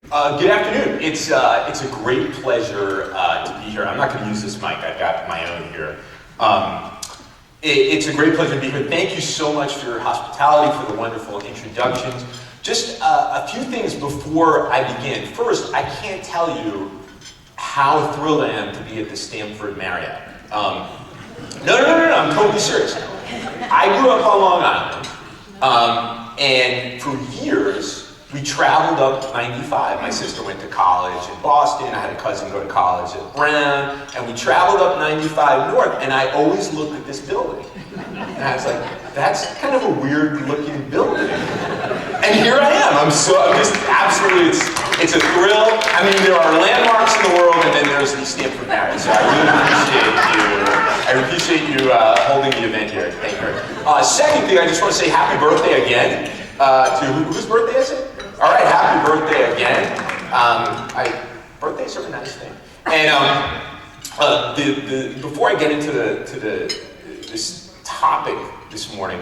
Good afternoon. It's a great pleasure to be here. I'm not going to use this mic. I've got my own here. It's a great pleasure to be here. Thank you so much for your hospitality, for the wonderful introductions. Just a few things before I begin. First, I can't tell you how thrilled I am to be at the Stanford Marriott. No, I'm totally serious. I grew up on Long Island, and for years, we traveled up 95. My sister went to college in Boston. I had a cousin go to college at Brown. And we traveled up 95 North, and I always looked at this building. And I was like, that's kind of a weird looking building. And here I am. I'm just absolutely, it's a thrill. I mean, there are landmarks in the world, and then there's the Stanford Marriott. So I really appreciate you holding the event here. Thank you. Second thing, I just want to say happy birthday again. To whose birthday is it? All right, happy birthday again. Birthdays are a nice thing. And before I get into this topic this morning,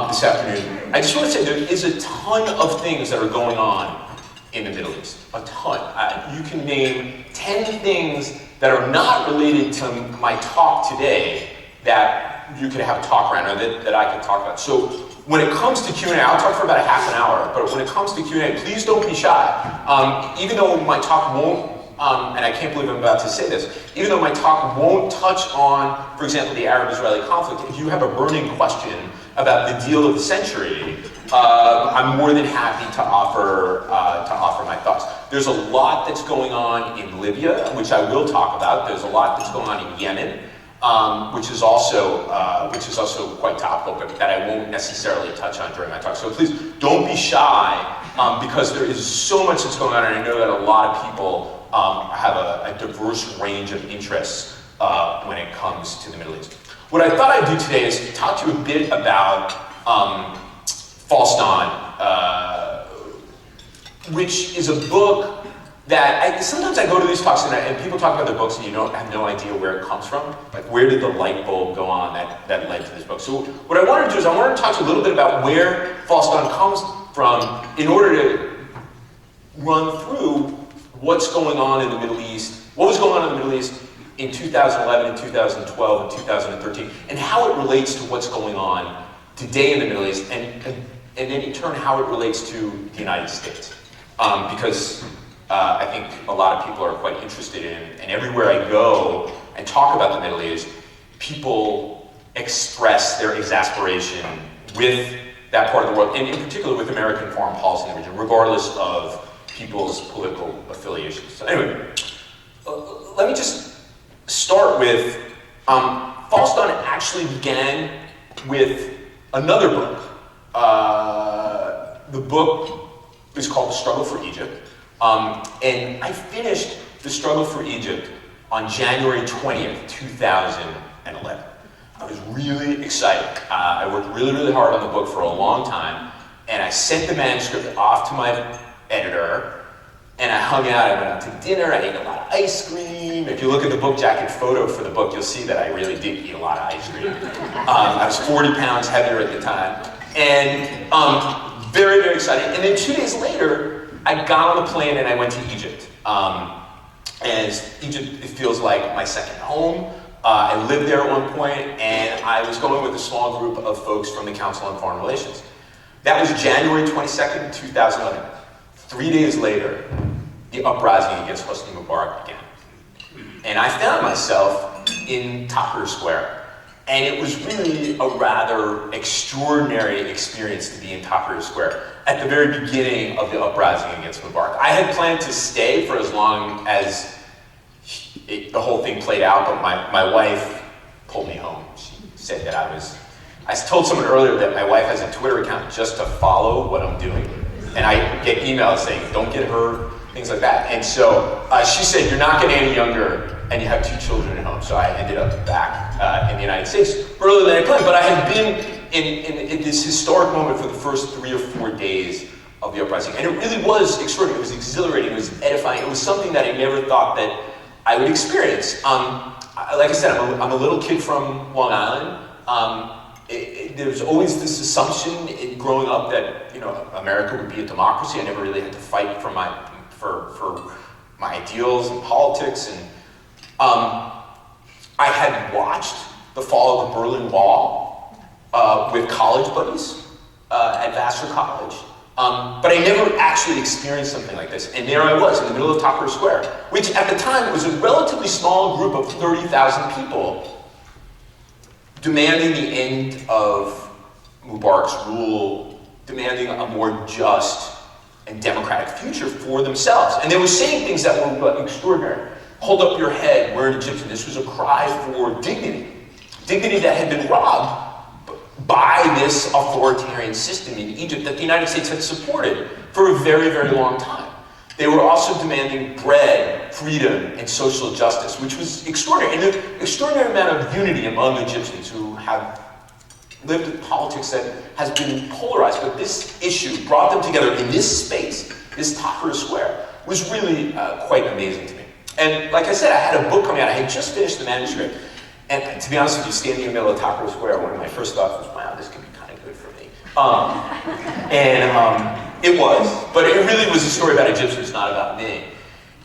this afternoon, I just want to say there is a ton of things that are going on in the Middle East. A ton. You can name 10 things that are not related to my talk today that you could have a talk around, or that I could talk about. So when it comes to Q&A, I'll talk for about a half an hour, but when it comes to Q&A, please don't be shy. Even though my talk won't, and I can't believe I'm about to say this, even though my talk won't touch on, for example, the Arab-Israeli conflict, if you have a burning question about the deal of the century, I'm more than happy to offer my thoughts. There's a lot that's going on in Libya, which I will talk about. There's a lot that's going on in Yemen, which is also quite topical, but that I won't necessarily touch on during my talk. So please don't be shy, because there is so much that's going on, and I know that a lot of people have a diverse range of interests when it comes to the Middle East. What I thought I'd do today is talk to you a bit about False Dawn, which is a book that sometimes I go to these talks and people talk about their books and you have no idea where it comes from. Like, where did the light bulb go on that led to this book? So what I want to do is I want to talk to you a little bit about where False Dawn comes from in order to run through what's going on in the Middle East, what was going on in the Middle East in 2011 and 2012 and 2013, and how it relates to what's going on today in the Middle East, and then in turn how it relates to the United States. Because I think a lot of people are quite interested in, and everywhere I go and talk about the Middle East, people express their exasperation with that part of the world, and in particular with American foreign policy in the region, regardless of people's political affiliations. So anyway, let me just start with, False Dawn actually began with another book. The book is called The Struggle for Egypt. And I finished The Struggle for Egypt on January 20th, 2011. I was really excited. I worked really, really hard on the book for a long time, and I sent the manuscript off to my editor, and I hung out. I went out to dinner. I ate a lot of ice cream. If you look at the book jacket photo for the book, you'll see that I really did eat a lot of ice cream. I was 40 pounds heavier at the time, and very, very excited. And then 2 days later, I got on the plane and I went to Egypt. As Egypt, it feels like my second home. I lived there at one point, and I was going with a small group of folks from the Council on Foreign Relations. That was January 22nd, 2011. 3 days later, the uprising against Hosni Mubarak began. And I found myself in Tahrir Square. And it was really a rather extraordinary experience to be in Tahrir Square at the very beginning of the uprising against Mubarak. I had planned to stay for as long as the whole thing played out, but my wife pulled me home. She said that I told someone earlier that my wife has a Twitter account just to follow what I'm doing. And I get emails saying, don't get her, things like that. And so she said, you're not getting any younger, and you have 2 children at home. So I ended up back in the United States earlier than I planned, but I had been in this historic moment for the first 3 or 4 days of the uprising. And it really was extraordinary. It was exhilarating. It was edifying. It was something that I never thought that I would experience. Like I said, I'm a little kid from Long Island. There's always this assumption growing up that America would be a democracy. I never really had to fight for for my ideals and politics. And I had watched the fall of the Berlin Wall with college buddies at Vassar College. But I never actually experienced something like this. And there I was in the middle of Tahrir Square, which at the time was a relatively small group of 30,000 people demanding the end of Mubarak's rule, demanding a more just and democratic future for themselves. And they were saying things that were extraordinary. Hold up your head, we're an Egyptian. This was a cry for dignity. Dignity that had been robbed by this authoritarian system in Egypt that the United States had supported for a very, very long time. They were also demanding bread, freedom, and social justice, which was extraordinary. And an extraordinary amount of unity among Egyptians who have lived in politics that has been polarized. But this issue brought them together in this space, this Tahrir Square, was really quite amazing to me. And like I said, I had a book coming out. I had just finished the manuscript. And to be honest with you, standing in the middle of Tahrir Square, one of my first thoughts was, wow, this could be kind of good for me. It was, but it really was a story about Egyptians, not about me.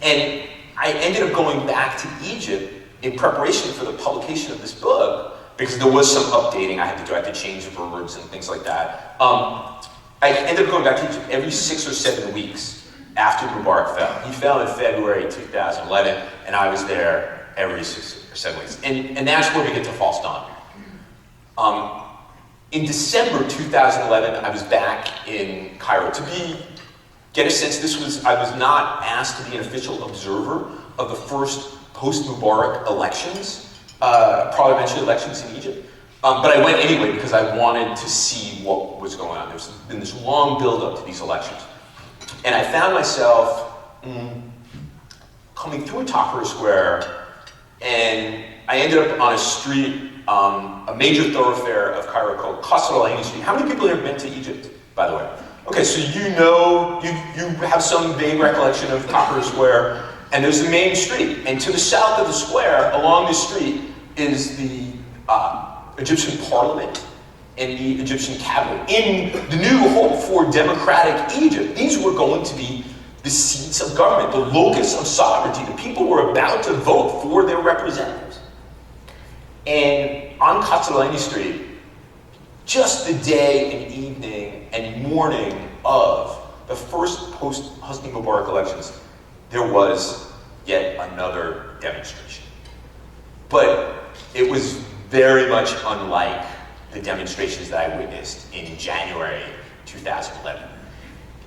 And I ended up going back to Egypt in preparation for the publication of this book, because there was some updating I had to do. I had to change words and things like that. I ended up going back to Egypt every 6 or 7 weeks after Mubarak fell. He fell in February 2011, and I was there every 6 or 7 weeks. And that's where we get to False Dawn. In December 2011, I was back in Cairo to get a sense. I was not asked to be an official observer of the first post-Mubarak elections, parliamentary elections in Egypt. But I went anyway because I wanted to see what was going on. There's been this long build-up to these elections. And I found myself coming through Tahrir Square, and I ended up on a street, a major thoroughfare of Cairo called Qasr al-Aini Street. How many people have been to Egypt, by the way? Okay, so you have some vague recollection of Tahrir Square, and there's the main street. And to the south of the square, along the street, is the Egyptian parliament and the Egyptian cabinet. In the new hope for democratic Egypt, these were going to be the seats of government, the locus of sovereignty. The people were about to vote for their representatives. And on Qasr al-Aini Street, just the day and evening and morning of the first post-Hosni Mubarak elections, there was yet another demonstration. But it was very much unlike the demonstrations that I witnessed in January 2011.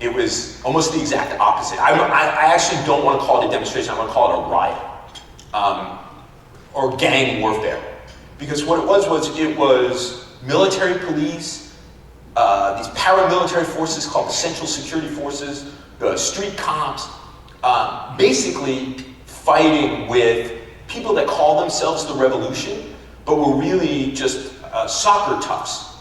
It was almost the exact opposite. I actually don't want to call it a demonstration, I want to call it a riot, or gang warfare. Because what it was military police, these paramilitary forces called the Central Security Forces, the street cops, basically fighting with people that call themselves the revolution, but were really just soccer toughs,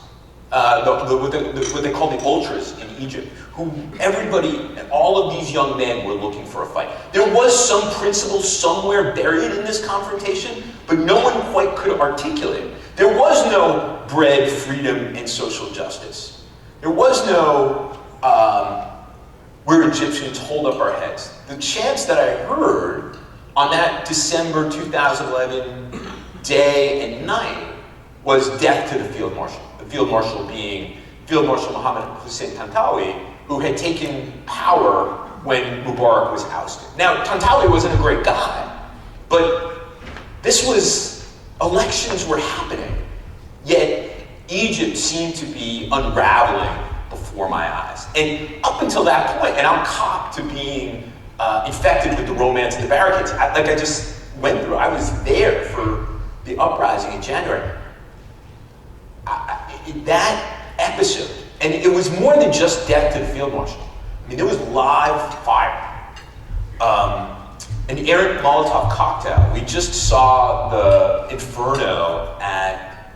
what they call the ultras in Egypt, who everybody, all of these young men were looking for a fight. There was some principle somewhere buried in this confrontation, but no one quite could articulate it. There was no bread, freedom, and social justice. There was no, we're Egyptians, hold up our heads. The chants that I heard on that December 2011 day and night was death to the field marshal. The field marshal being Field Marshal Mohammed Hussein Tantawi, who had taken power when Mubarak was ousted. Now, Tantawi wasn't a great guy, but elections were happening, yet Egypt seemed to be unraveling before my eyes. And up until that point, and I'm cop to being infected with the romance of the barricades, like I just went through, I was there for the uprising in January. That episode, and it was more than just death to the field marshal. I mean, there was live fire. An errant Molotov cocktail. We just saw the Inferno at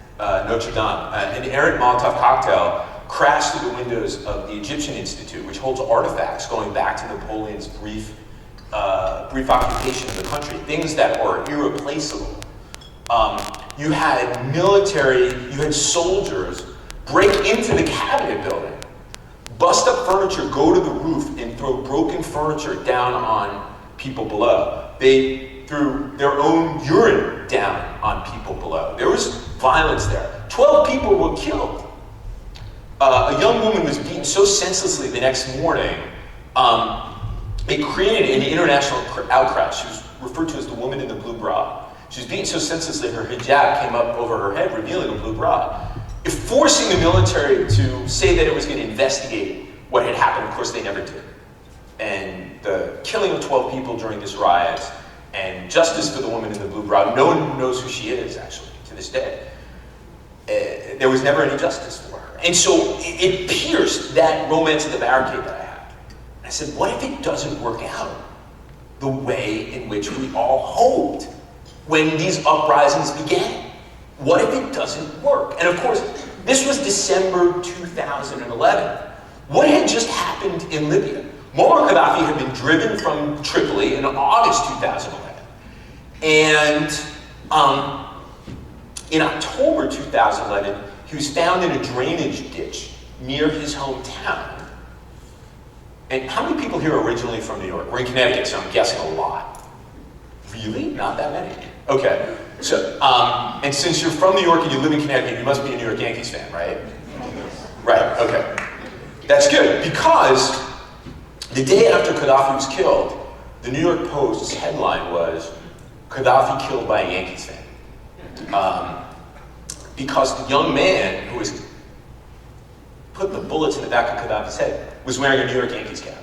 Notre Dame. An errant Molotov cocktail crashed through the windows of the Egyptian Institute, which holds artifacts going back to Napoleon's brief occupation of the country, things that are irreplaceable. You had soldiers break into the cabinet building, bust up furniture, go to the roof, and throw broken furniture down on people below. They threw their own urine down on people below. There was violence there. 12 people were killed. A young woman was beaten so senselessly the next morning, it created an international outcry. She was referred to as the woman in the blue bra. She was beaten so senselessly her hijab came up over her head, revealing a blue bra. Forcing the military to say that it was going to investigate what had happened. Of course, they never did. And the killing of 12 people during this riot, and justice for the woman in the blue bra, no one knows who she is, actually, to this day. There was never any justice for her. And so it pierced that romance of the barricade that I had. And I said, what if it doesn't work out the way in which we all hoped when these uprisings began? What if it doesn't work? And of course, this was December 2011. What had just happened in Libya? Muammar Gaddafi had been driven from Tripoli in August 2011. And in October 2011, he was found in a drainage ditch near his hometown. And how many people here are originally from New York? We're in Connecticut, so I'm guessing a lot. Really? Not that many? Okay. So, and since you're from New York and you live in Connecticut, you must be a New York Yankees fan, right? Right, okay. That's good, because the day after Gaddafi was killed, the New York Post's headline was, Gaddafi killed by a Yankees fan. Because the young man who was put the bullets in the back of Gaddafi's head was wearing a New York Yankees cap.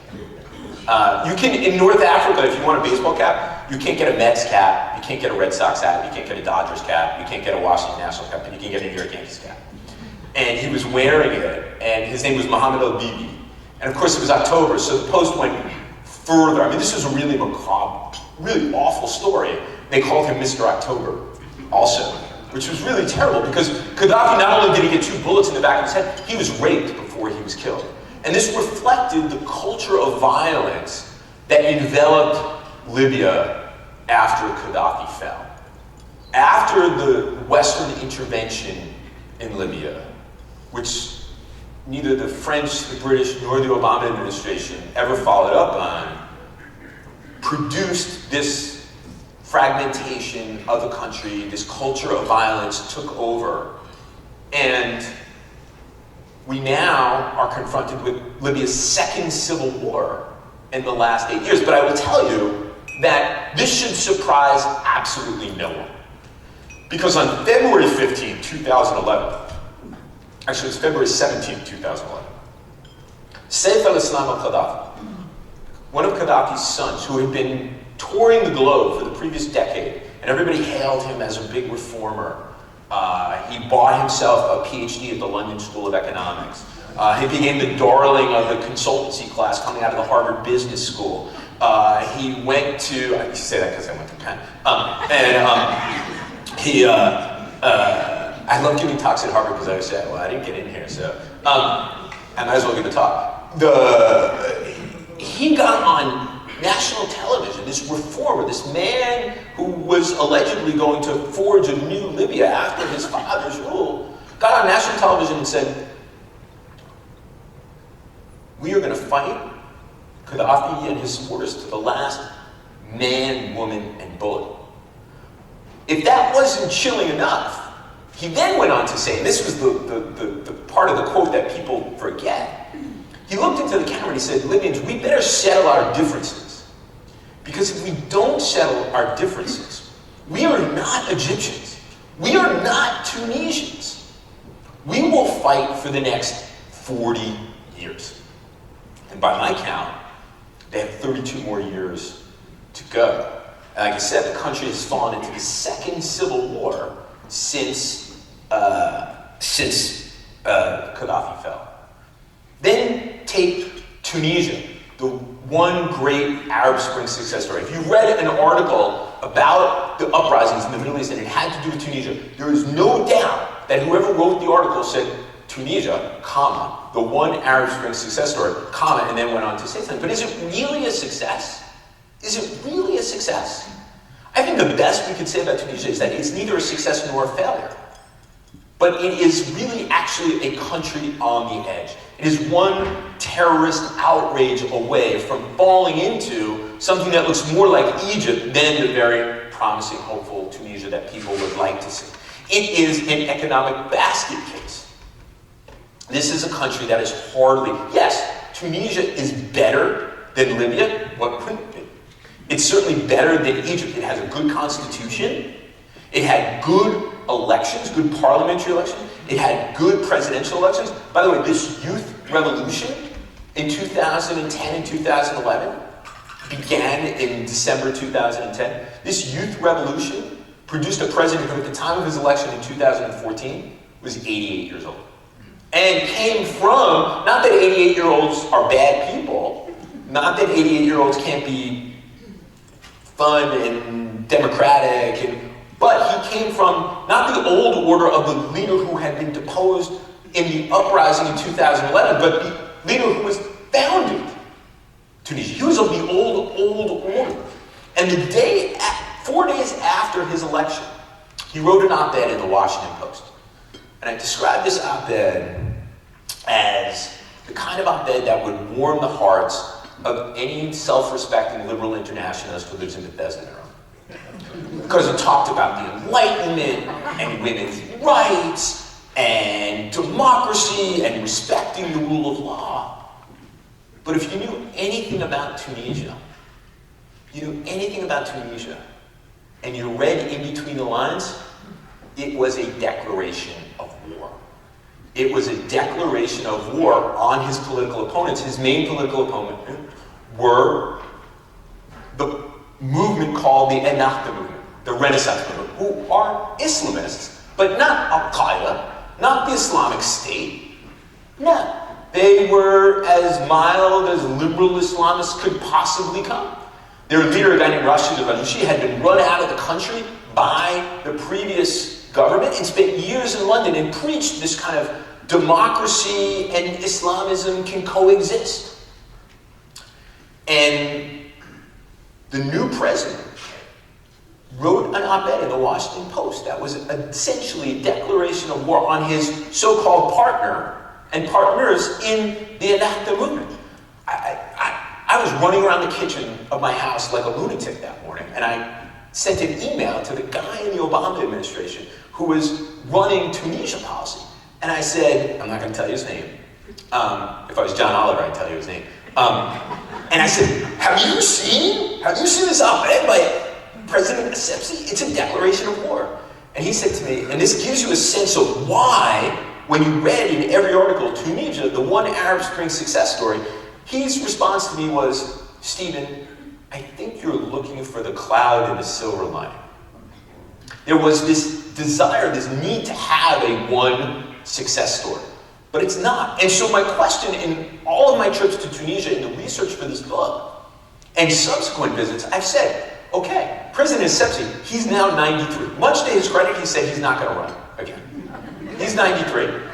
You can, in North Africa, if you want a baseball cap, you can't get a Mets cap, you can't get a Red Sox hat, you can't get a Dodgers cap, you can't get a Washington Nationals cap, but you can get a New York Yankees cap. And he was wearing it, and his name was Mohammed El-Bibi. And of course it was October, so the Post went further. I mean, this was a really macabre, really awful story. They called him Mr. October also, which was really terrible, because Gaddafi, not only did he get 2 bullets in the back of his head, he was raped before he was killed. And this reflected the culture of violence that enveloped Libya after Gaddafi fell. After the Western intervention in Libya, which neither the French, the British, nor the Obama administration ever followed up on, produced this fragmentation of the country, this culture of violence took over. And we now are confronted with Libya's second civil war in the last 8 years. But I will tell you that this should surprise absolutely no one. Because on February 15, 2011, actually it's February 17, 2011, Saif al-Islam al-Gaddafi, one of Gaddafi's sons, who had been touring the globe for the previous decade, and everybody hailed him as a big reformer. He bought himself a PhD at the London School of Economics. He became the darling of the consultancy class coming out of the Harvard Business School. He went to, I say that because I went to Penn. I love giving talks at Harvard because I always say, well, I didn't get in here, so I might as well give a talk. He got on national television, this reformer, this man who was allegedly going to forge a new Libya after his father's rule, got on national television and said, we are going to fight Gaddafi and his supporters to the last man, woman, and bullet. If that wasn't chilling enough, he then went on to say, and this was the part of the quote that people forget, he looked into the camera and he said, Libyans, we better settle our differences. Because if we don't settle our differences, we are not Egyptians. We are not Tunisians. We will fight for the next 40 years. And by my count, they have 32 more years to go. And like I said, the country has fallen into the second civil war since Gaddafi fell. Then take Tunisia, the one great Arab Spring success story. If you read an article about the uprisings in the Middle East and it had to do with Tunisia, there is no doubt that whoever wrote the article said Tunisia, comma, the one Arab Spring success story, comma, and then went on to say something. But is it really a success? Is it really a success? I think the best we could say about Tunisia is that it's neither a success nor a failure. but it is really actually a country on the edge. It is one terrorist outrage away from falling into something that looks more like Egypt than the very promising, hopeful Tunisia that people would like to see. It is an economic basket case. This is a country that is hardly, yes, Tunisia is better than Libya. What couldn't it be? It's certainly better than Egypt. It has a good constitution. It had good elections, good parliamentary elections. It had good presidential elections. By the way, this youth revolution in 2010 and 2011 began in December 2010. This youth revolution produced a president who at the time of his election in 2014 was 88 years old. And came from, not that 88-year-olds are bad people, not that 88-year-olds can't be fun and democratic, but he came from not the old order of the leader who had been deposed in the uprising in 2011, but the leader who was founded Tunisia. He was of the old order. And the day, 4 days after his election, he wrote an op-ed in the Washington Post. And I described this op-ed as the kind of op-ed that would warm the hearts of any self-respecting liberal internationalist who lives in Bethesda, Maryland. Because it talked about the Enlightenment and women's rights and democracy and respecting the rule of law. But if you knew anything about Tunisia, and you read in between the lines, it was a declaration of war. It was a declaration of war on his political opponents. His main political opponent were the movement called the Ennahda movement, the Renaissance movement, who are Islamists, but not Al-Qaeda, not the Islamic State. No. They were as mild as liberal Islamists could possibly come. Their leader, a guy named Rashid al-Ghanouchi, had been run out of the country by the previous government and spent years in London and preached this kind of democracy and Islamism can coexist. And the new president wrote an op-ed in the Washington Post that was essentially a declaration of war on his so-called partner and partners in the Ennahda movement. I was running around the kitchen of my house like a lunatic that morning, and I sent an email to the guy in the Obama administration who was running Tunisia policy. And I said, I'm not going to tell you his name. If I was John Oliver, I'd tell you his name. And I said, have you seen this op-ed by President Essebsi? It's a declaration of war. And he said to me, and this gives you a sense of why, when you read in every article, Tunisia, the one Arab Spring success story, his response to me was, Stephen, I think you're looking for the cloud in the silver lining. There was this desire, this need to have a one success story, but it's not. And so my question in all of my trips to Tunisia in the research for this book and subsequent visits, I've said, okay, President Essebsi, he's now 93. Much to his credit, he said he's not going to run again. He's 93.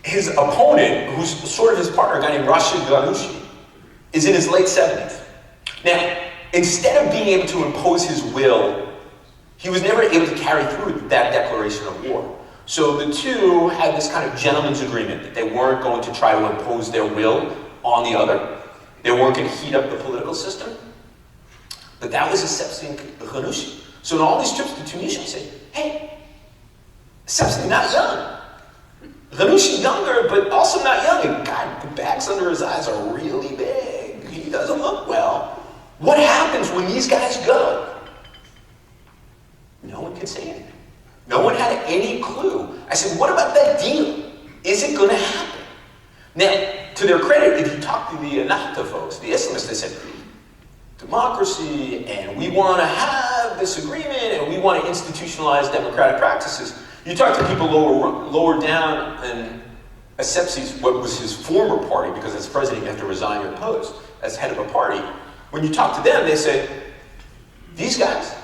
His opponent, who's sort of his partner, a guy named Rashid al-Ghanouchi, is in his late 70s. Now, instead of being able to impose his will, he was never able to carry through that declaration of war. So the two had this kind of gentleman's agreement that they weren't going to try to impose their will on the other. They weren't going to heat up the political system. But that was Essebsi and Ghanouchi. So in all these trips to Tunisia, I say, hey, Essebsi not young. Ghanouchi younger, but also not young. And God, the bags under his eyes are really big. He doesn't look well. What happens when these guys go? No one could say anything. No one had any clue. I said, what about that deal? Is it going to happen? Now, to their credit, if you talk to the Ennahda folks, the Islamists, they said, democracy, and we want to have this agreement, and we want to institutionalize democratic practices. You talk to people lower down in Essebsi's, what was his former party, because as president you have to resign your post as head of a party. When you talk to them, they say, these guys,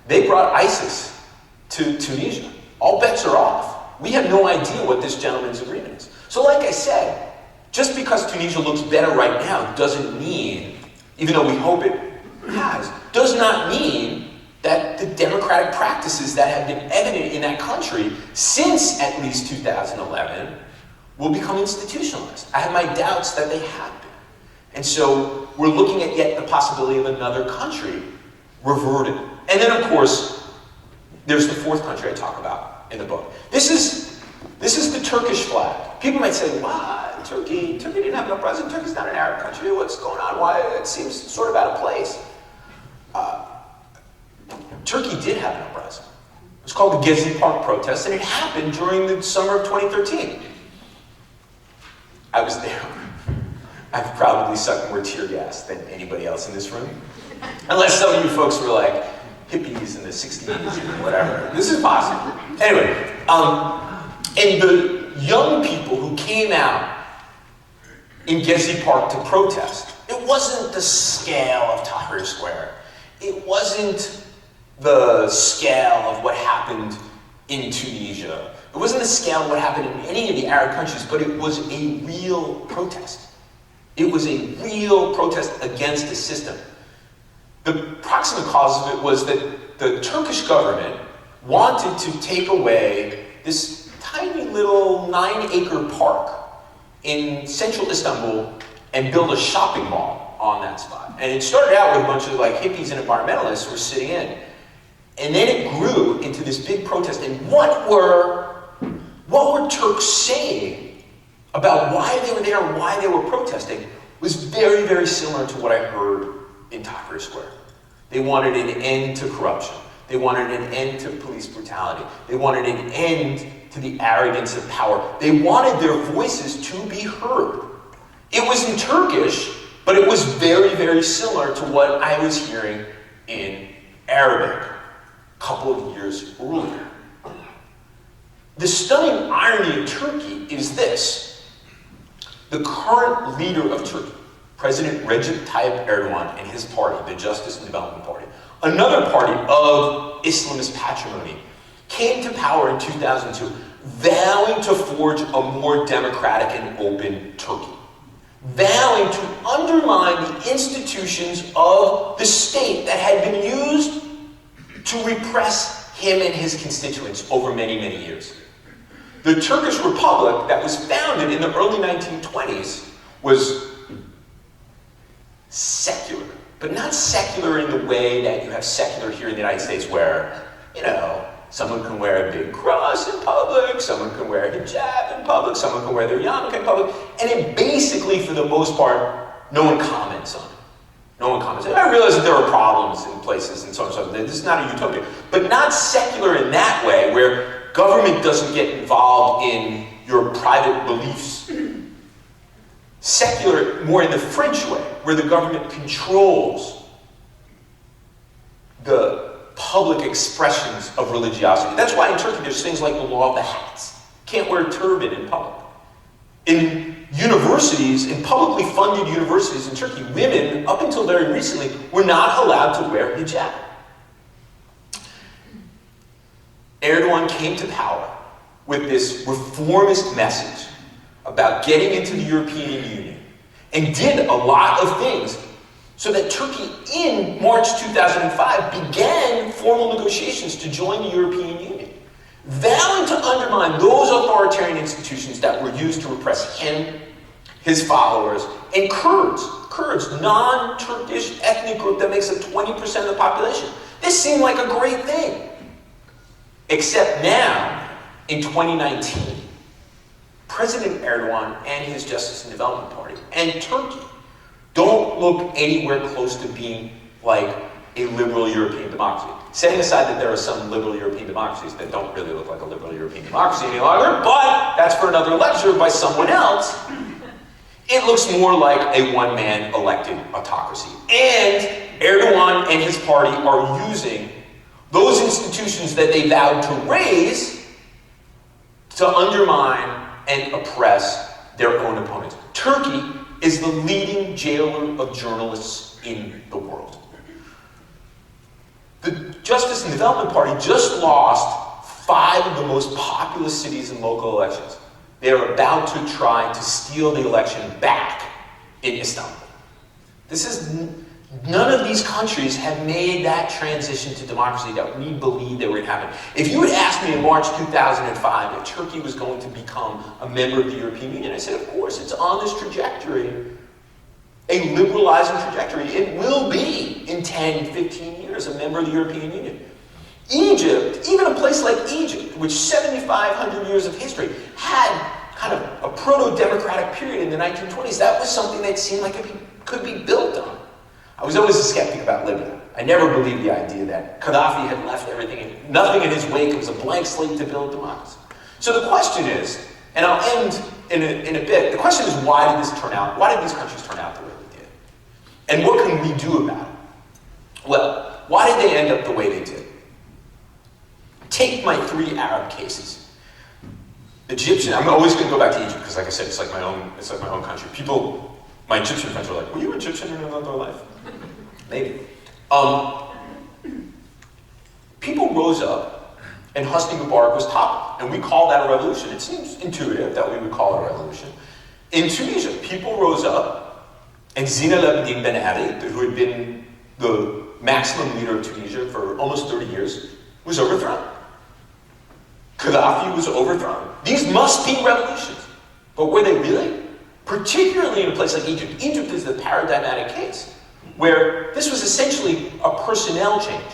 they brought ISIS to Tunisia. All bets are off. We have no idea what this gentleman's agreement is. So like I said, just because Tunisia looks better right now doesn't mean, even though we hope it has, does not mean that the democratic practices that have been evident in that country since at least 2011 will become institutionalized. I have my doubts that they have been. And so we're looking at yet the possibility of another country reverting. And then, of course, there's the fourth country I talk about in the book. This is the Turkish flag. People might say, "Wow, Turkey didn't have no president. Turkey's not an Arab country. What's going on? Why? It seems sort of out of place." Turkey did have no president. It was called the Gezi Park protest, and it happened during the summer of 2013. I was there. I've probably sucked more tear gas than anybody else in this room. Unless some of you folks were like hippies in the 60s or whatever. This is possible. Anyway, and the young people who came out in Gezi Park to protest, it wasn't the scale of Tahrir Square. It wasn't the scale of what happened in Tunisia. It wasn't the scale of what happened in any of the Arab countries, but it was a real protest. It was a real protest against the system. The proximate cause of it was that the Turkish government wanted to take away this tiny little 9-acre park in central Istanbul and build a shopping mall on that spot. And it started out with a bunch of like hippies and environmentalists who were sitting in. And then it grew into this big protest. And what were Turks saying about why they were there, why they were protesting, was very, very similar to what I heard in Tahrir Square. They wanted an end to corruption. They wanted an end to police brutality. They wanted an end to the arrogance of power. They wanted their voices to be heard. It was in Turkish, but it was very, very similar to what I was hearing in Arabic a couple of years earlier. The stunning irony of Turkey is this. The current leader of Turkey, President Recep Tayyip Erdogan and his party, the Justice and Development Party, another party of Islamist patrimony, came to power in 2002, vowing to forge a more democratic and open Turkey, vowing to undermine the institutions of the state that had been used to repress him and his constituents over many, many years. The Turkish Republic that was founded in the early 1920s was secular, but not secular in the way that you have secular here in the United States where, someone can wear a big cross in public, someone can wear a hijab in public, someone can wear their yarmulke in public, and it basically, for the most part, no one comments on it. No one comments. And I realize that there are problems in places and so on and so forth. This is not a utopia, but not secular in that way where government doesn't get involved in your private beliefs. Secular, more in the French way, where the government controls the public expressions of religiosity. That's why in Turkey there's things like the law of the hats. Can't wear a turban in public. In universities, in publicly funded universities in Turkey, women, up until very recently, were not allowed to wear hijab. Erdogan came to power with this reformist message about getting into the European Union and did a lot of things so that Turkey in March 2005 began formal negotiations to join the European Union, vowing to undermine those authoritarian institutions that were used to repress him, his followers, and Kurds, non-Turkish ethnic group that makes up 20% of the population. This seemed like a great thing. Except now, in 2019, President Erdogan and his Justice and Development Party and Turkey don't look anywhere close to being like a liberal European democracy. Setting aside that there are some liberal European democracies that don't really look like a liberal European democracy any longer, but that's for another lecture by someone else. It looks more like a one-man elected autocracy. And Erdogan and his party are using those institutions that they vowed to raise to undermine and oppress their own opponents. Turkey is the leading jailer of journalists in the world. The Justice and Development Party just lost 5 of the most populous cities in local elections. They are about to try to steal the election back in Istanbul. This is None of these countries have made that transition to democracy that we believe that would happen. If you had asked me in March 2005 if Turkey was going to become a member of the European Union, I said, of course, it's on this trajectory, a liberalizing trajectory. It will be, in 10, 15 years, a member of the European Union. Egypt, even a place like Egypt, which 7,500 years of history, had kind of a proto-democratic period in the 1920s. That was something that seemed like it could be built on. I was always a skeptic about Libya. I never believed the idea that Gaddafi had left everything, nothing in his wake. It was a blank slate to build democracy. So the question is, and I'll end in a bit, the question is, why did this turn out? Why did these countries turn out the way they did? And what can we do about it? Well, why did they end up the way they did? Take my 3 Arab cases. Egyptian, I'm always going to go back to Egypt because, like I said, it's like my own country. People, my Egyptian friends are like, were you Egyptian in another life? Maybe. People rose up and Hosni Mubarak was toppled. And we call that a revolution. It seems intuitive that we would call it a revolution. In Tunisia, people rose up and Zine El Abidine Ben Ali, who had been the maximum leader of Tunisia for almost 30 years, was overthrown. Gaddafi was overthrown. These must be revolutions. But were they really? Particularly in a place like Egypt. Egypt is the paradigmatic case, where this was essentially a personnel change.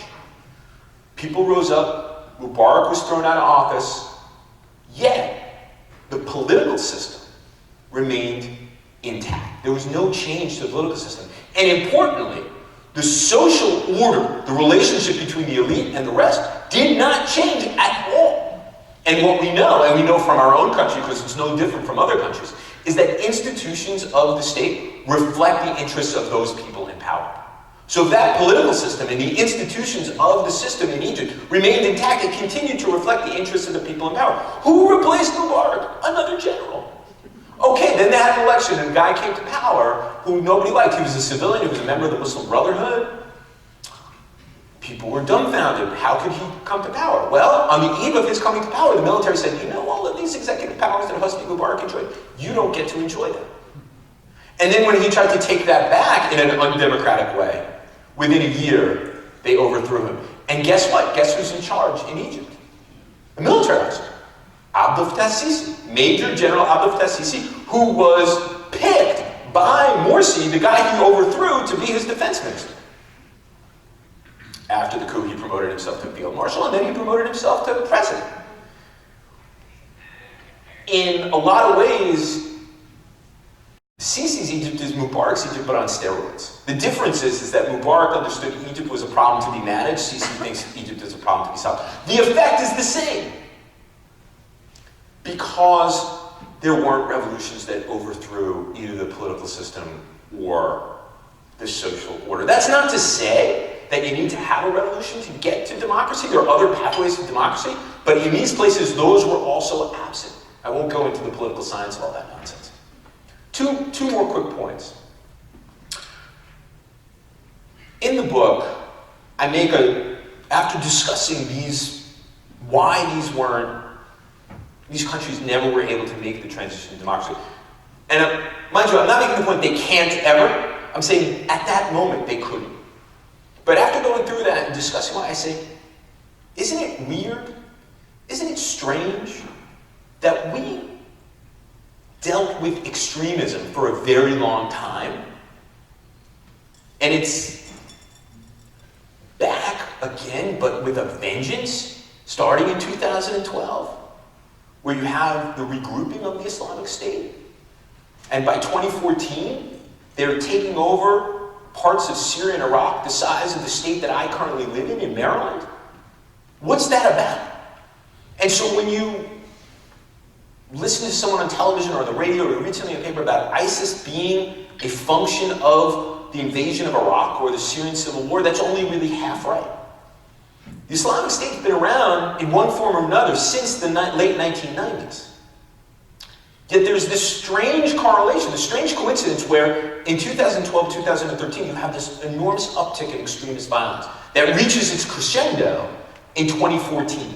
People rose up, Mubarak was thrown out of office, yet the political system remained intact. There was no change to the political system. And importantly, the social order, the relationship between the elite and the rest, did not change at all. And what we know, and we know from our own country, because it's no different from other countries, is that institutions of the state reflect the interests of those people in power. So if that political system and the institutions of the system in Egypt remained intact, it continued to reflect the interests of the people in power. Who replaced Mubarak? Another general. Okay, then they had an election, and a guy came to power who nobody liked. He was a civilian, he was a member of the Muslim Brotherhood. People were dumbfounded. How could he come to power? Well, on the eve of his coming to power, the military said, you know, all of these executive powers that Hosni Mubarak enjoyed, you don't get to enjoy them. And then when he tried to take that back in an undemocratic way, within a year, they overthrew him. And guess what? Guess who's in charge in Egypt? The military officer. Abdel Fattah Sisi, Major General Abdel Fattah Sisi, who was picked by Morsi, the guy he overthrew, to be his defense minister. After the coup, he promoted himself to field marshal, and then he promoted himself to president. In a lot of ways, Sisi's Egypt is Mubarak's Egypt, but on steroids. The difference is that Mubarak understood Egypt was a problem to be managed. Sisi thinks Egypt is a problem to be solved. The effect is the same. Because there weren't revolutions that overthrew either the political system or the social order. That's not to say that you need to have a revolution to get to democracy. There are other pathways to democracy, but in these places, those were also absent. I won't go into the political science of all that nonsense. Two more quick points. In the book, I make after discussing why these countries never were able to make the transition to democracy. And mind you, I'm not making the point they can't ever. I'm saying at that moment they couldn't. But after going through that and discussing why, I say, isn't it weird? Isn't it strange that we dealt with extremism for a very long time, and it's back again, but with a vengeance, starting in 2012, where you have the regrouping of the Islamic State. And by 2014, they're taking over parts of Syria and Iraq the size of the state that I currently live in Maryland. What's that about? And so when you listen to someone on television or on the radio or read something in the paper about ISIS being a function of the invasion of Iraq or the Syrian civil war, that's only really half right. The Islamic State's been around in one form or another since the late 1990s. Yet there's this strange correlation, this strange coincidence where in 2012, 2013, you have this enormous uptick in extremist violence that reaches its crescendo in 2014.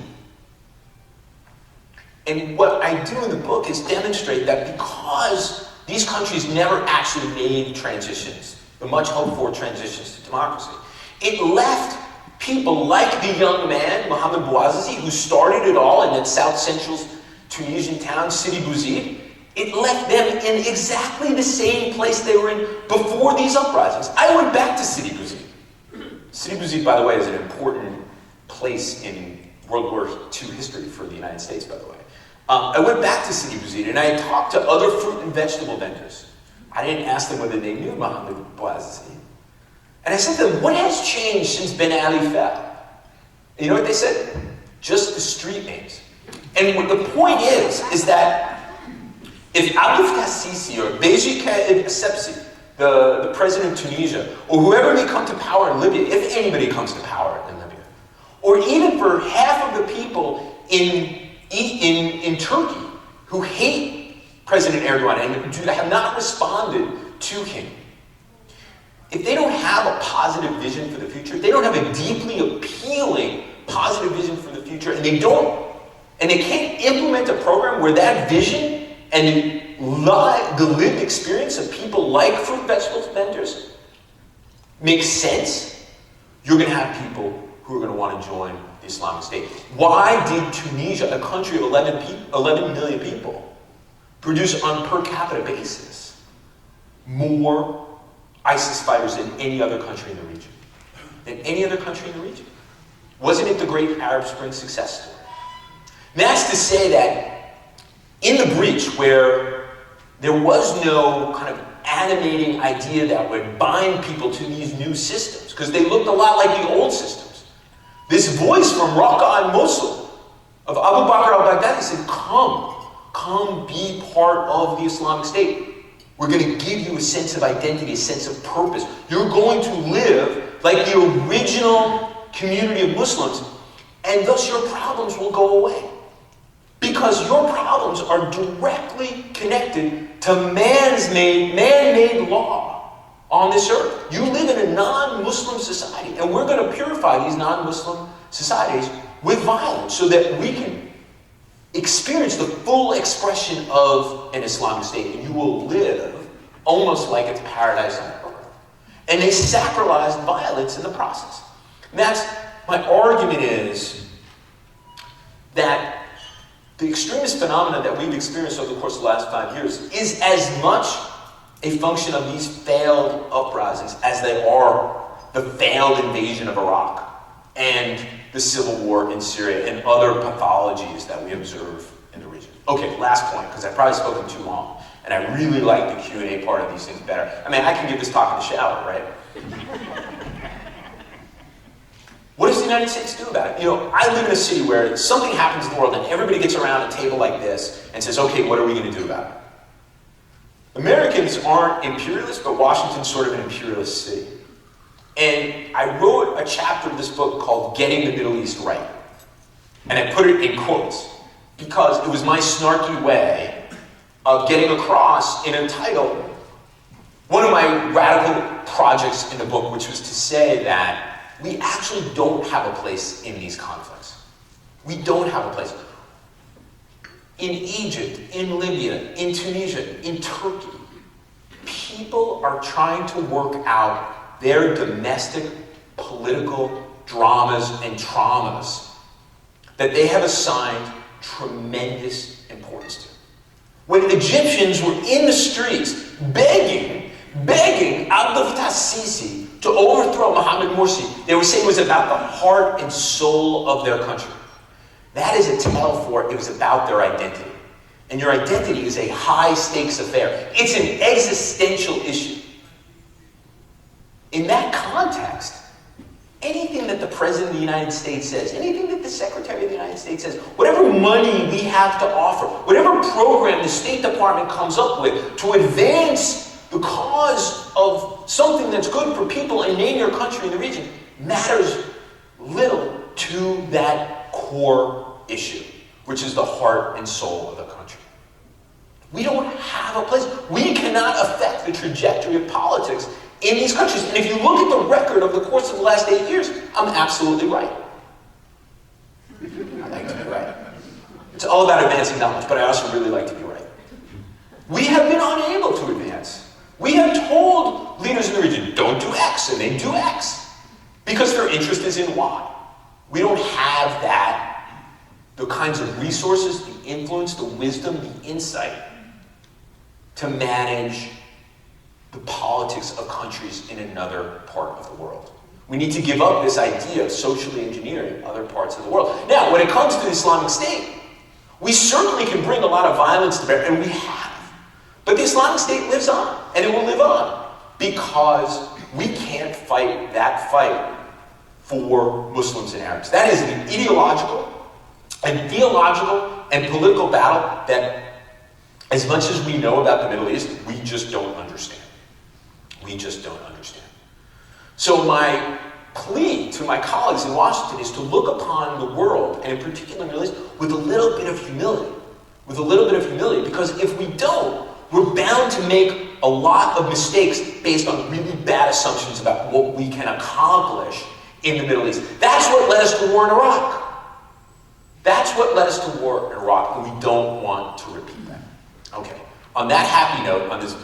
And what I do in the book is demonstrate that because these countries never actually made transitions the much hoped for transitions to democracy. It left people like the young man, Mohamed Bouazizi, who started it all in that South Central Tunisian town, Sidi Bouzid. It left them in exactly the same place they were in before these uprisings. I went back to Sidi Bouzid. Sidi Bouzid, by the way, is an important place in World War II history for the United States, by the way. I went back to Sidi Bouzid and I talked to other fruit and vegetable vendors. I didn't ask them whether they knew Mohamed Bouazizi. And I said to them, what has changed since Ben Ali fell? And you know what they said? Just the street names. And what the point is that if Abdel Fattah Sisi or Beji Caid Essebsi, the president of Tunisia, or whoever may come to power in Libya, if anybody comes to power in Libya, or even for half of the people in Turkey who hate President Erdogan and have not responded to him, if they don't have a positive vision for the future, if they don't have a deeply appealing positive vision for the future, and they can't implement a program where that vision and the lived experience of people like fruit and vegetables vendors makes sense, you're going to have people who are going to want to join the Islamic State. Why did Tunisia, a country of 11 million people, produce on per capita basis more ISIS fighters than any other country in the region? Than any other country in the region. Wasn't it the great Arab Spring success story? And that's to say that in the breach, where there was no kind of animating idea that would bind people to these new systems, because they looked a lot like the old systems, this voice from Raqqa and Mosul of Abu Bakr al-Baghdadi said, come be part of the Islamic State. We're going to give you a sense of identity, a sense of purpose. You're going to live like the original community of Muslims, and thus your problems will go away. Because your problems are directly connected to man-made law on this earth. You live in a non-Muslim society, and we're going to purify these non-Muslim societies with violence so that we can experience the full expression of an Islamic State, and you will live almost like it's paradise on earth. And they sacralized violence in the process. And that's my argument, is that the extremist phenomena that we've experienced over the course of the last 5 years is as much a function of these failed uprisings as they are the failed invasion of Iraq and the civil war in Syria and other pathologies that we observe in the region. Okay, last point, because I've probably spoken too long, and I really like the Q&A part of these things better. I mean, I can give this talk in the shower, right? What does the United States do about it? You know, I live in a city where something happens in the world and everybody gets around a table like this and says, okay, what are we going to do about it? Americans aren't imperialists, but Washington's sort of an imperialist city. And I wrote a chapter of this book called Getting the Middle East Right. And I put it in quotes because it was my snarky way of getting across in a title one of my radical projects in the book, which was to say that we actually don't have a place in these conflicts. We don't have a place. In Egypt, in Libya, in Tunisia, in Turkey, people are trying to work out their domestic political dramas and traumas that they have assigned tremendous importance to. When Egyptians were in the streets begging Abdel Fattah Sisi to overthrow Mohamed Morsi, they were saying it was about the heart and soul of their country. That is a tell for it was about their identity. And your identity is a high-stakes affair. It's an existential issue. In that context, anything that the President of the United States says, anything that the Secretary of the United States says, whatever money we have to offer, whatever program the State Department comes up with to advance the cause of something that's good for people and name your country in the region, matters little to that core issue, which is the heart and soul of the country. We don't have a place. We cannot affect the trajectory of politics in these countries. And if you look at the record of the course of the last 8 years, I'm absolutely right. I like to be right. It's all about advancing knowledge, but I also really like to be right. We have been unable to advance We have told leaders in the region, don't do X, and they do X, because their interest is in Y. We don't have that, the kinds of resources, the influence, the wisdom, the insight to manage the politics of countries in another part of the world. We need to give up this idea of socially engineering other parts of the world. Now, when it comes to the Islamic State, we certainly can bring a lot of violence to bear, and we have. But the Islamic State lives on, and it will live on, because we can't fight that fight for Muslims and Arabs. That is an ideological and theological and political battle that, as much as we know about the Middle East, we just don't understand. We just don't understand. So my plea to my colleagues in Washington is to look upon the world, and in particular the Middle East, with a little bit of humility. With a little bit of humility, because if we don't, we're bound to make a lot of mistakes based on really bad assumptions about what we can accomplish in the Middle East. That's what led us to war in Iraq. That's what led us to war in Iraq, and we don't want to repeat that. Okay, on that happy note, on this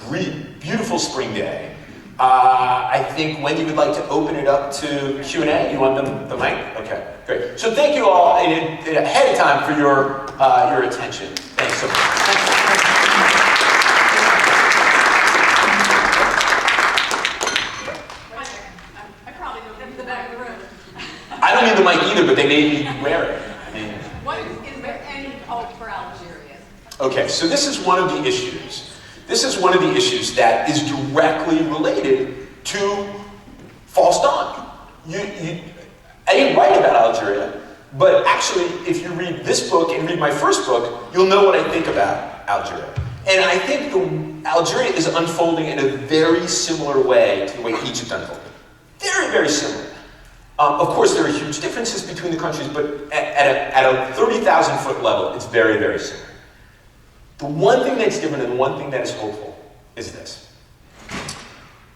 beautiful spring day, I think Wendy would like to open it up to Q&A. You want the mic? Okay, great. So thank you all ahead of time for your attention. Thanks so much. I don't need the mic either, but they made me wear it. Is there any hope for Algeria? Okay, so this is one of the issues. This is one of the issues that is directly related to false dawn. I didn't write about Algeria, but actually, if you read this book and read my first book, you'll know what I think about Algeria. And I think Algeria is unfolding in a very similar way to the way Egypt unfolded. Very, very similar. Of course, there are huge differences between the countries, but at a 30,000-foot level, it's very, very similar. The one thing that's different and the one thing that is hopeful is this.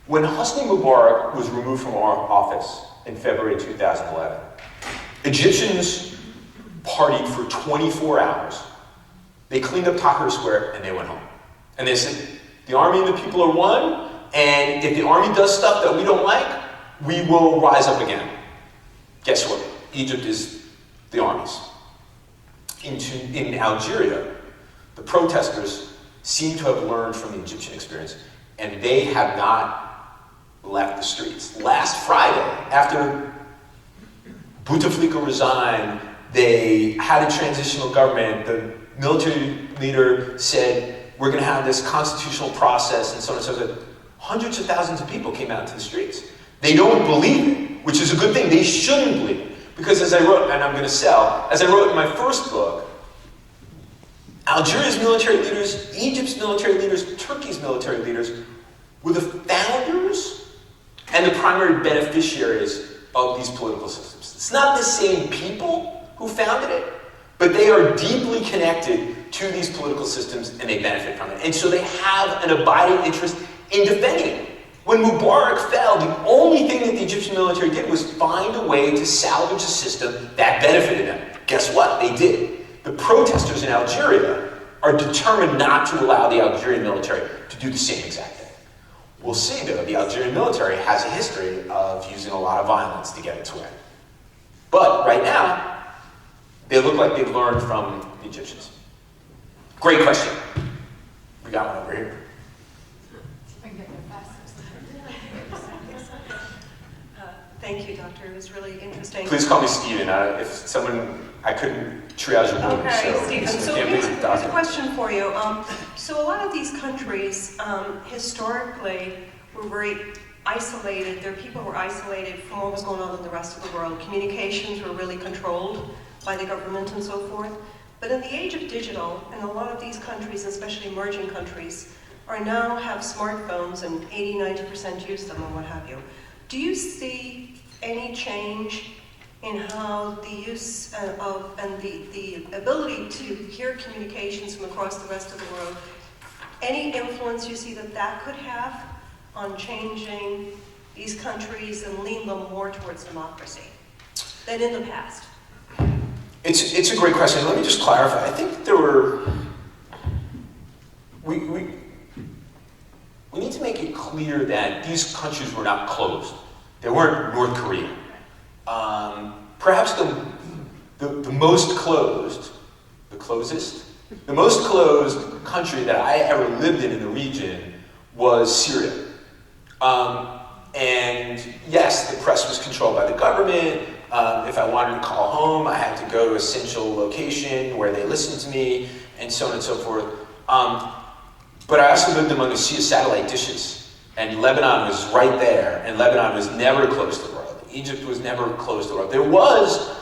When Hosni Mubarak was removed from our office in February 2011, Egyptians partied for 24 hours. They cleaned up Tahrir Square and they went home. And they said, the army and the people are one, and if the army does stuff that we don't like, we will rise up again. Guess what? Egypt is the armies. In Algeria, the protesters seem to have learned from the Egyptian experience, and they have not left the streets. Last Friday, after Bouteflika resigned, they had a transitional government. The military leader said, we're going to have this constitutional process, and so on and so forth. Hundreds of thousands of people came out into the streets. They don't believe it, which is a good thing. They shouldn't believe it. Because as I wrote, and I'm going to sell, as I wrote in my first book, Algeria's military leaders, Egypt's military leaders, Turkey's military leaders were the founders and the primary beneficiaries of these political systems. It's not the same people who founded it, but they are deeply connected to these political systems and they benefit from it. And so they have an abiding interest in defending it. When Mubarak fell, the only thing that the Egyptian military did was find a way to salvage a system that benefited them. Guess what? They did. The protesters in Algeria are determined not to allow the Algerian military to do the same exact thing. We'll see, though, the Algerian military has a history of using a lot of violence to get its way. But right now, they look like they've learned from the Egyptians. Great question. We got one over here. Thank you, Doctor. It was really interesting. Please call me Stephen. I couldn't triage your name. Okay, so Stephen. So here's a question for you. So a lot of these countries, historically, were very isolated. Their people were isolated from what was going on in the rest of the world. Communications were really controlled by the government and so forth. But in the age of digital, and a lot of these countries, especially emerging countries, are now have smartphones and 80–90% use them and what have you. Do you see any change in how the use of and the ability to hear communications from across the rest of the world, any influence you see that could have on changing these countries and lean them more towards democracy than in the past? It's a great question. Let me just clarify. I think there were we we need to make it clear that these countries were not closed. They weren't North Korea. Perhaps the most closed, the most closed country that I ever lived in the region was Syria. And yes, the press was controlled by the government. If I wanted to call home, I had to go to a central location where they listened to me, and so on and so forth. But I also lived among a sea of satellite dishes, and Lebanon was right there, and Lebanon was never close to the world. Egypt was never close to the world. There was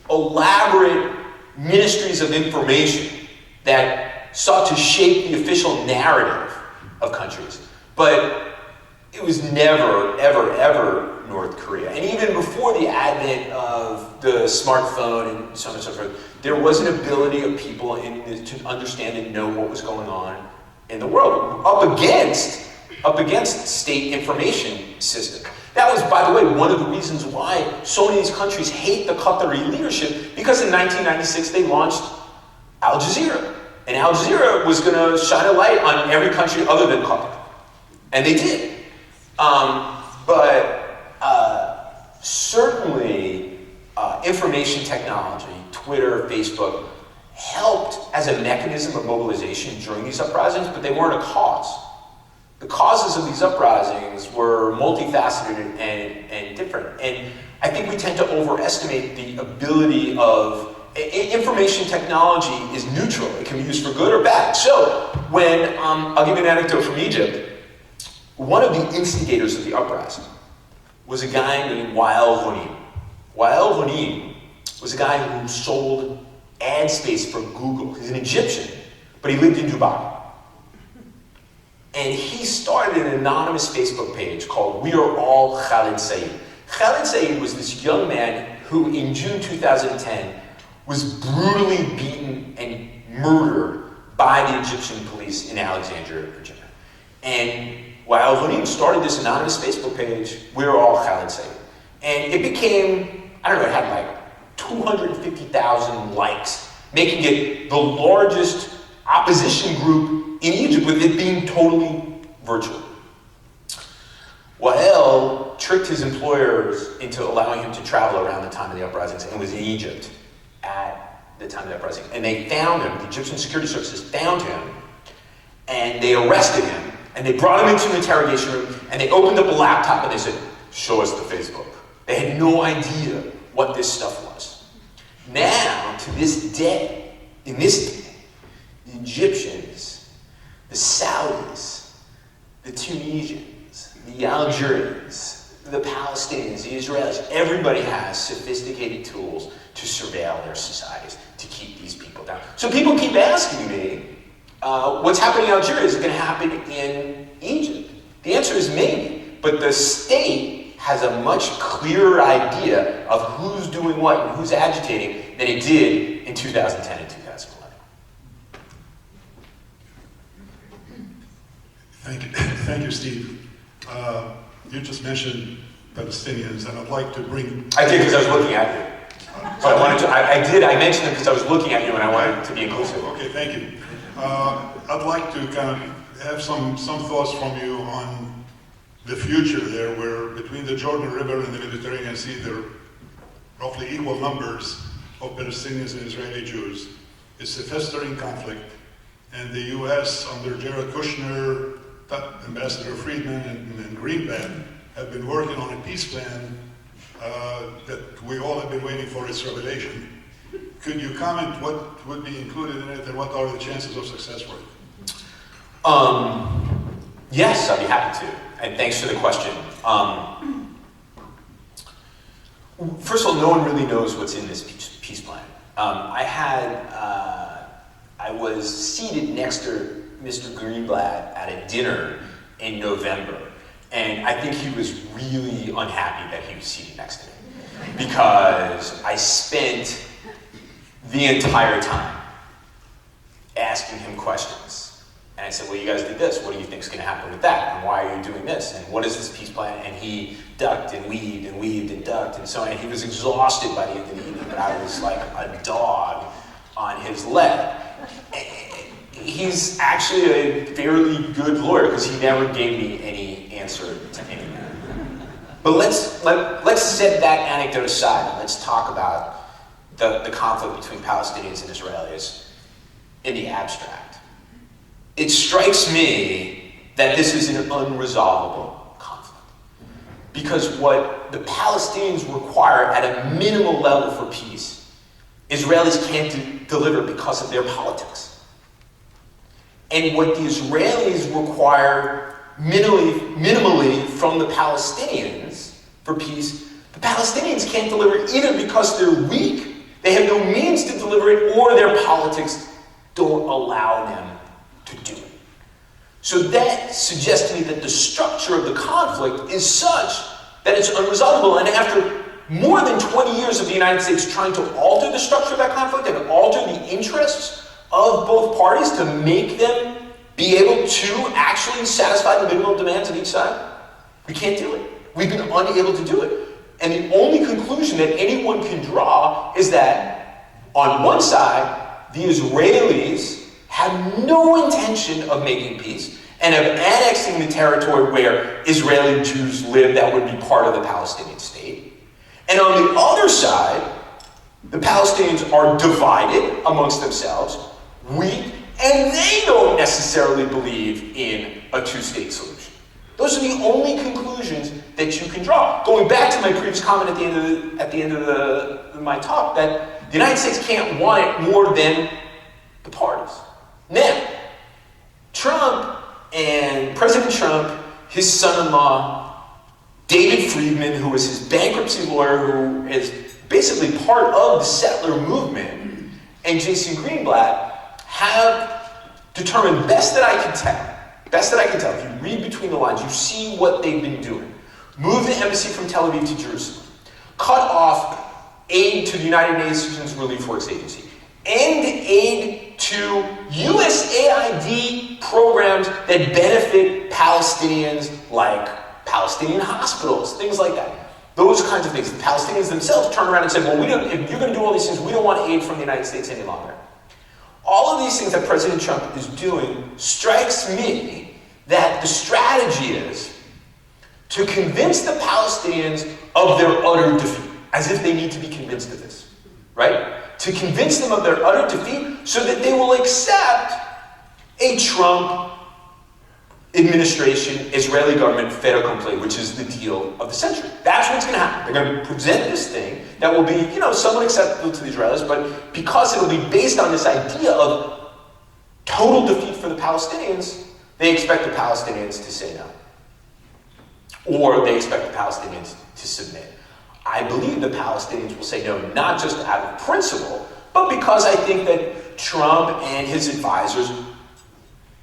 elaborate ministries of information that sought to shape the official narrative of countries, but it was never, ever, ever North Korea. And even before the advent of the smartphone and so on and so forth, there was an ability of people to understand and know what was going on in the world, up against state information system. That was, by the way, one of the reasons why so many of these countries hate the Qatari leadership, because in 1996 they launched Al Jazeera. And Al Jazeera was going to shine a light on every country other than Qatar. And they did. Certainly, information technology, Twitter, Facebook, helped as a mechanism of mobilization during these uprisings, but they weren't a cause. The causes of these uprisings were multifaceted and different. And I think we tend to overestimate the ability of information technology is neutral. It can be used for good or bad. So when, I'll give you an anecdote from Egypt. One of the instigators of the uprising was a guy named Wael Ghonim. Wael Ghonim was a guy who sold ad space for Google. He's an Egyptian, but he lived in Dubai. And he started an anonymous Facebook page called We Are All Khalid Said. Khalid Said was this young man who in June 2010 was brutally beaten and murdered by the Egyptian police in Alexandria, Virginia. And Wael Ghonim started this anonymous Facebook page, We're All Khalid Said. And it became, I don't know, it had like 250,000 likes, making it the largest opposition group in Egypt, with it being totally virtual. Wael tricked his employers into allowing him to travel around the time of the uprisings and was in Egypt at the time of the uprising. And they found him, the Egyptian security services found him, and they arrested him, and they brought him into an interrogation room, and they opened up a laptop and they said, show us the Facebook. They had no idea what this stuff was. Now, to this day, in this day, the Egyptians, the Saudis, the Tunisians, the Algerians, the Palestinians, the Israelis, everybody has sophisticated tools to surveil their societies, to keep these people down. So people keep asking me, what's happening in Algeria? Is it going to happen in Egypt? The answer is maybe, but the state has a much clearer idea of who's doing what and who's agitating than it did in 2010 and 2011. Thank you, Steve. You just mentioned Palestinians, and I'd like to bring... I did, because I was looking at you. So I mentioned them because I was looking at you and I wanted to be inclusive. Okay, thank you. I'd like to kind of have some thoughts from you on the future there, where between the Jordan River and the Mediterranean Sea, there are roughly equal numbers of Palestinians and Israeli Jews. It's a festering conflict, and the U.S. under Jared Kushner, Ambassador Friedman, and Greenblatt have been working on a peace plan that we all have been waiting for its revelation. Could you comment what would be included in it and what are the chances of success for it? Yes, I'd be happy to. And thanks for the question. First of all, no one really knows what's in this peace plan. I was seated next to Mr. Greenblatt at a dinner in November, and I think he was really unhappy that he was seated next to me, because I spent the entire time asking him questions. And I said, well, you guys did this. What do you think is going to happen with that? And why are you doing this? And what is this peace plan? And he ducked and weaved and weaved and ducked and so on. And he was exhausted by the end of the evening, but I was like a dog on his leg. he's actually a fairly good lawyer because he never gave me any answer to any of that. But let's set that anecdote aside and let's talk about the conflict between Palestinians and Israelis in the abstract. It strikes me that this is an unresolvable conflict because what the Palestinians require at a minimal level for peace, Israelis can't deliver because of their politics. And what the Israelis require minimally from the Palestinians for peace, the Palestinians can't deliver either because they're weak, they have no means to deliver it, or their politics don't allow them to do it. So that suggests to me that the structure of the conflict is such that it's unresolvable. And after more than 20 years of the United States trying to alter the structure of that conflict and alter the interests of both parties to make them be able to actually satisfy the minimal demands of each side, we can't do it. We've been unable to do it. And the only conclusion that anyone can draw is that on one side, the Israelis have no intention of making peace and of annexing the territory where Israeli Jews live that would be part of the Palestinian state. And on the other side, the Palestinians are divided amongst themselves, weak, and they don't necessarily believe in a two-state solution. Those are the only conclusions that you can draw. Going back to my previous comment at the end of my talk, that the United States can't want it more than the parties. Now, President Trump, his son-in-law, David Friedman, who was his bankruptcy lawyer, who is basically part of the settler movement, and Jason Greenblatt have determined, best that I can tell, if you read between the lines, you see what they've been doing. Move the embassy from Tel Aviv to Jerusalem. Cut off aid to the United Nations Relief Works Agency. End aid to USAID programs that benefit Palestinians, like Palestinian hospitals, things like that. Those kinds of things. The Palestinians themselves turn around and say, well, if you're going to do all these things, we don't want aid from the United States any longer. All of these things that President Trump is doing strikes me that the strategy is to convince the Palestinians of their utter defeat, as if they need to be convinced of this, right? To convince them of their utter defeat so that they will accept a Trump administration, Israeli government, fait accompli, which is the deal of the century. That's what's going to happen. They're going to present this thing that will be, somewhat acceptable to the Israelis, but because it'll be based on this idea of total defeat for the Palestinians, they expect the Palestinians to say no. Or they expect the Palestinians to submit. I believe the Palestinians will say no, not just out of principle, but because I think that Trump and his advisors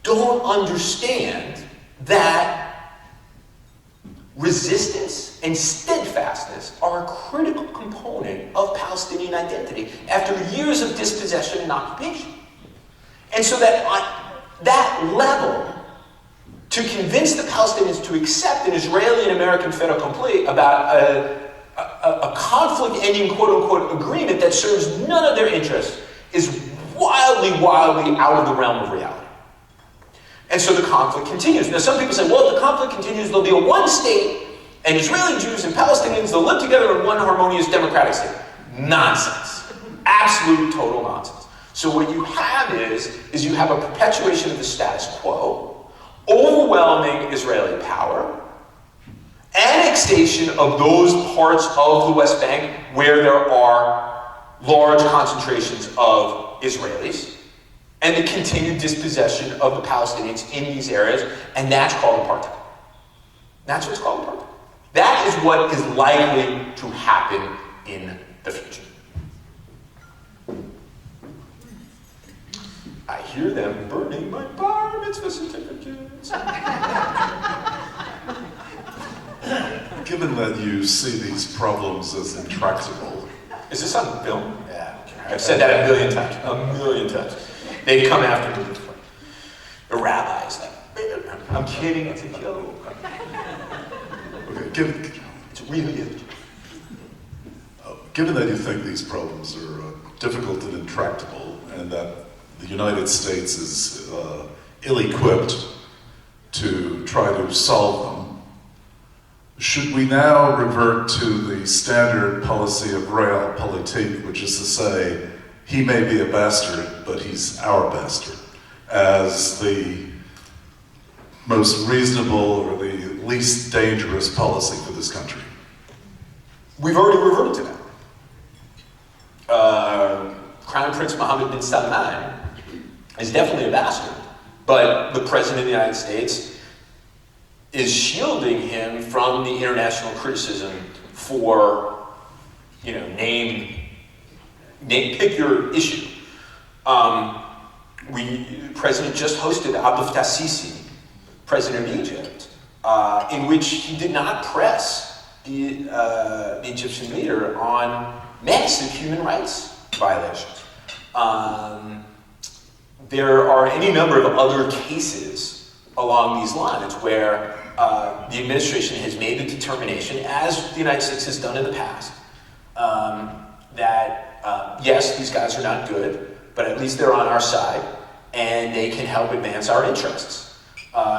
don't understand that resistance and steadfastness are a critical component of Palestinian identity after years of dispossession and occupation. And so that on that level, to convince the Palestinians to accept an Israeli and American fait accompli about a conflict-ending, quote-unquote, agreement that serves none of their interests is wildly, wildly out of the realm of reality. And so the conflict continues. Now, some people say, well, if the conflict continues, there'll be a one state, and Israeli Jews and Palestinians, they'll live together in one harmonious democratic state. Nonsense. Absolute, total nonsense. So what you have is you have a perpetuation of the status quo, overwhelming Israeli power, annexation of those parts of the West Bank where there are large concentrations of Israelis, and the continued dispossession of the Palestinians in these areas, and that's called apartheid. That's what's called apartheid. That is what is likely to happen in the future. I hear them burning my bar mitzvah certificates. Given that you see these problems as intractable, Is this on film? Yeah. I've said that a million times. A million times. They'd come after me. The rabbis, like, I'm kidding, it's a joke. okay, It's really a joke. given that you think these problems are difficult and intractable, and that the United States is ill-equipped to try to solve them, should we now revert to the standard policy of realpolitik, which is to say, he may be a bastard, but he's our bastard, as the most reasonable or the least dangerous policy for this country? We've already reverted to that. Crown Prince Mohammed bin Salman is definitely a bastard, but the President of the United States is shielding him from the international criticism for, pick your issue. The President just hosted Abdel Fattah Sisi, President of Egypt, in which he did not press the Egyptian leader on massive human rights violations. There are any number of other cases along these lines where the administration has made the determination, as the United States has done in the past, that yes, these guys are not good, but at least they're on our side and they can help advance our interests.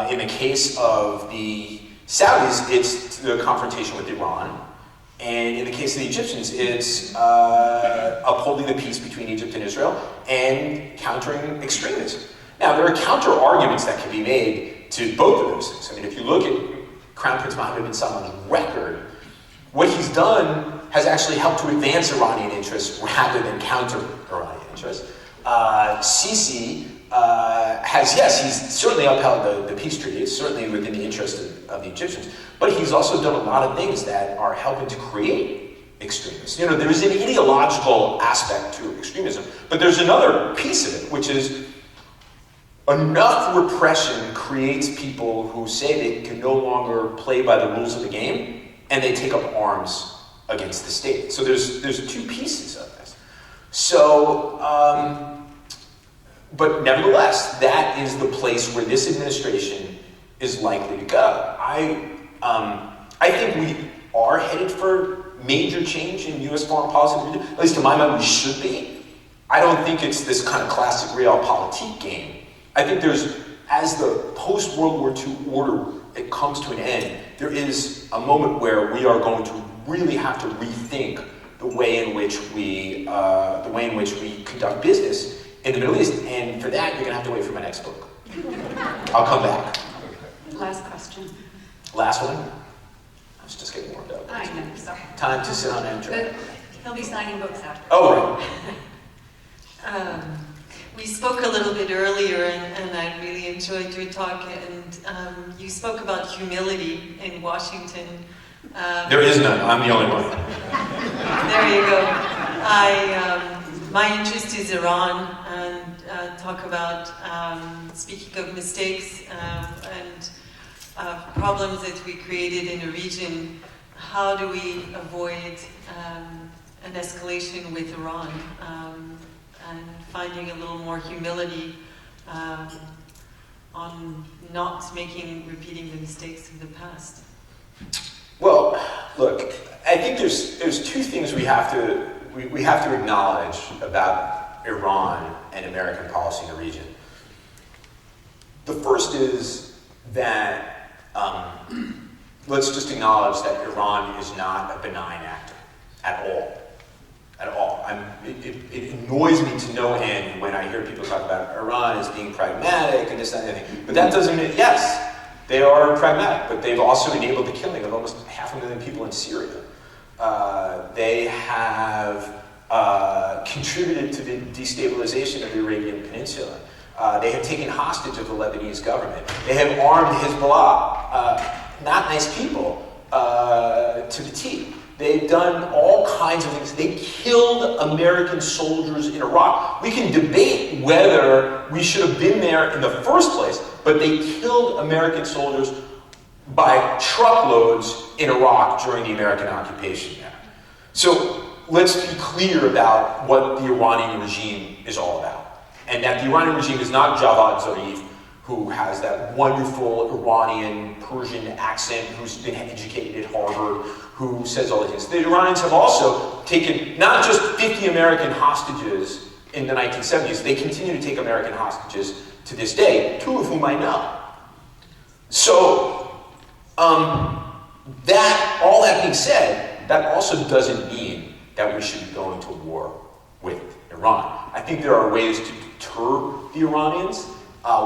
In the case of the Saudis, it's the confrontation with Iran. And in the case of the Egyptians, it's upholding the peace between Egypt and Israel and countering extremism. Now, there are counter arguments that can be made to both of those things. I mean, if you look at Crown Prince Mohammed bin Salman's record, what he's done has actually helped to advance Iranian interests rather than counter Iranian interests. Sisi he's certainly upheld the peace treaty. It's certainly within the interest of the Egyptians, but he's also done a lot of things that are helping to create extremists. There's an ideological aspect to extremism, but there's another piece of it, which is enough repression creates people who say they can no longer play by the rules of the game, and they take up arms against the state. So there's two pieces of this. So, but nevertheless, that is the place where this administration is likely to go. I think we are headed for major change in U.S. foreign policy. At least to my mind, we should be. I don't think it's this kind of classic realpolitik game. I think as the post-World War II order it comes to an end, there is a moment where we are going to really have to rethink the way in which we conduct business in the Middle East, and for that, you're going to have to wait for my next book. I'll come back. Last question. Last one? I was just getting warmed up. I know, sorry. Time to sit on Amtrak. But he'll be signing books after. Oh, right. We spoke a little bit earlier, and I really enjoyed your talk, and you spoke about humility in Washington. There is none. I'm the only one. There you go. My interest is Iran, and talk about, speaking of mistakes and problems that we created in a region, how do we avoid an escalation with Iran, and finding a little more humility on not repeating the mistakes of the past? Well, look, I think there's two things we have to acknowledge about Iran and American policy in the region. The first is that let's just acknowledge that Iran is not a benign actor at all. At all. It annoys me to no end when I hear people talk about Iran as being pragmatic and this, that, and everything. But that doesn't mean, yes, they are pragmatic, but they've also enabled the killing of almost 500,000 people in Syria. They have contributed to the destabilization of the Arabian Peninsula. They have taken hostage of the Lebanese government. They have armed Hezbollah, not nice people, to the teeth. They've done all kinds of things. They killed American soldiers in Iraq. We can debate whether we should have been there in the first place, but they killed American soldiers by truckloads in Iraq during the American occupation there. So let's be clear about what the Iranian regime is all about. And that the Iranian regime is not Javad Zarif, who has that wonderful Iranian Persian accent, who's been educated at Harvard, who says all these things. The Iranians have also taken not just 50 American hostages in the 1970s. They continue to take American hostages to this day, 2 of whom I know. So, all that being said, that also doesn't mean that we should be going to war with Iran. I think there are ways to deter the Iranians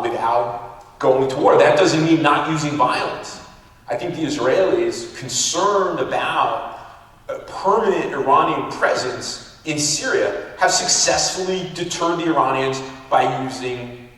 without going to war. That doesn't mean not using violence. I think the Israelis, concerned about a permanent Iranian presence in Syria, have successfully deterred the Iranians by using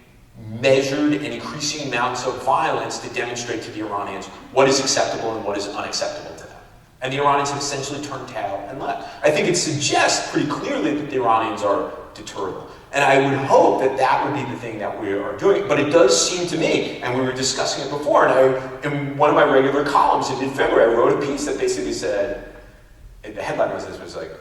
measured and increasing amounts of violence to demonstrate to the Iranians what is acceptable and what is unacceptable to them. And the Iranians have essentially turned tail and left. I think it suggests pretty clearly that the Iranians are deterrable. And I would hope that that would be the thing that we are doing. But it does seem to me, and we were discussing it before, and in one of my regular columns in mid-February, I wrote a piece that basically said, the headline was like,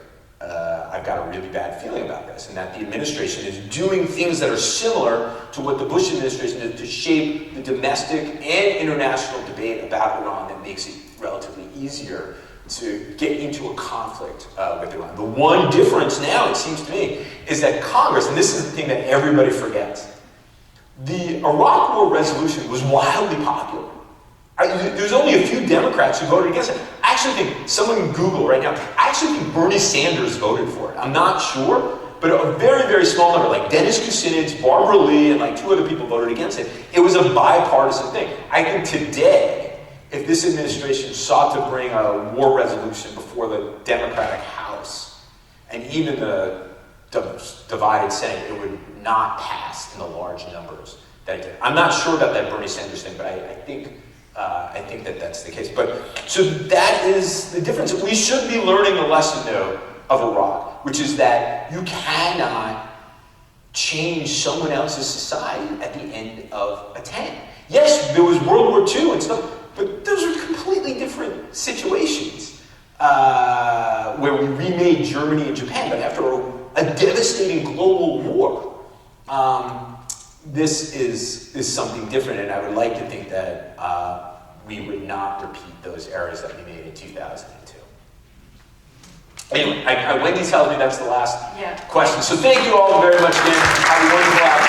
I've got a really bad feeling about this, and that the administration is doing things that are similar to what the Bush administration did to shape the domestic and international debate about Iran that makes it relatively easier to get into a conflict with Iran. The one difference now, it seems to me, is that Congress, and this is the thing that everybody forgets, the Iraq War resolution was wildly popular. There's only a few Democrats who voted against it. I actually think, someone can Google right now, I actually think Bernie Sanders voted for it. I'm not sure, but a very, very small number, like Dennis Kucinich, Barbara Lee, and like 2 other people voted against it. It was a bipartisan thing. I think today, if this administration sought to bring a war resolution before the Democratic House, and even the divided Senate, it would not pass in the large numbers that it did. I'm not sure about that Bernie Sanders thing, but I think that that's the case. But so that is the difference. We should be learning the lesson, though, of Iraq, which is that you cannot change someone else's society at the end of a 10. Yes, there was World War II and stuff, but those are completely different situations where we remade Germany and Japan, but after a devastating global war. This is something different, and I would like to think that we would not repeat those errors that we made in 2002. Anyway, Wendy tells me that's the last question. So thank you all very much again. Have a wonderful afternoon.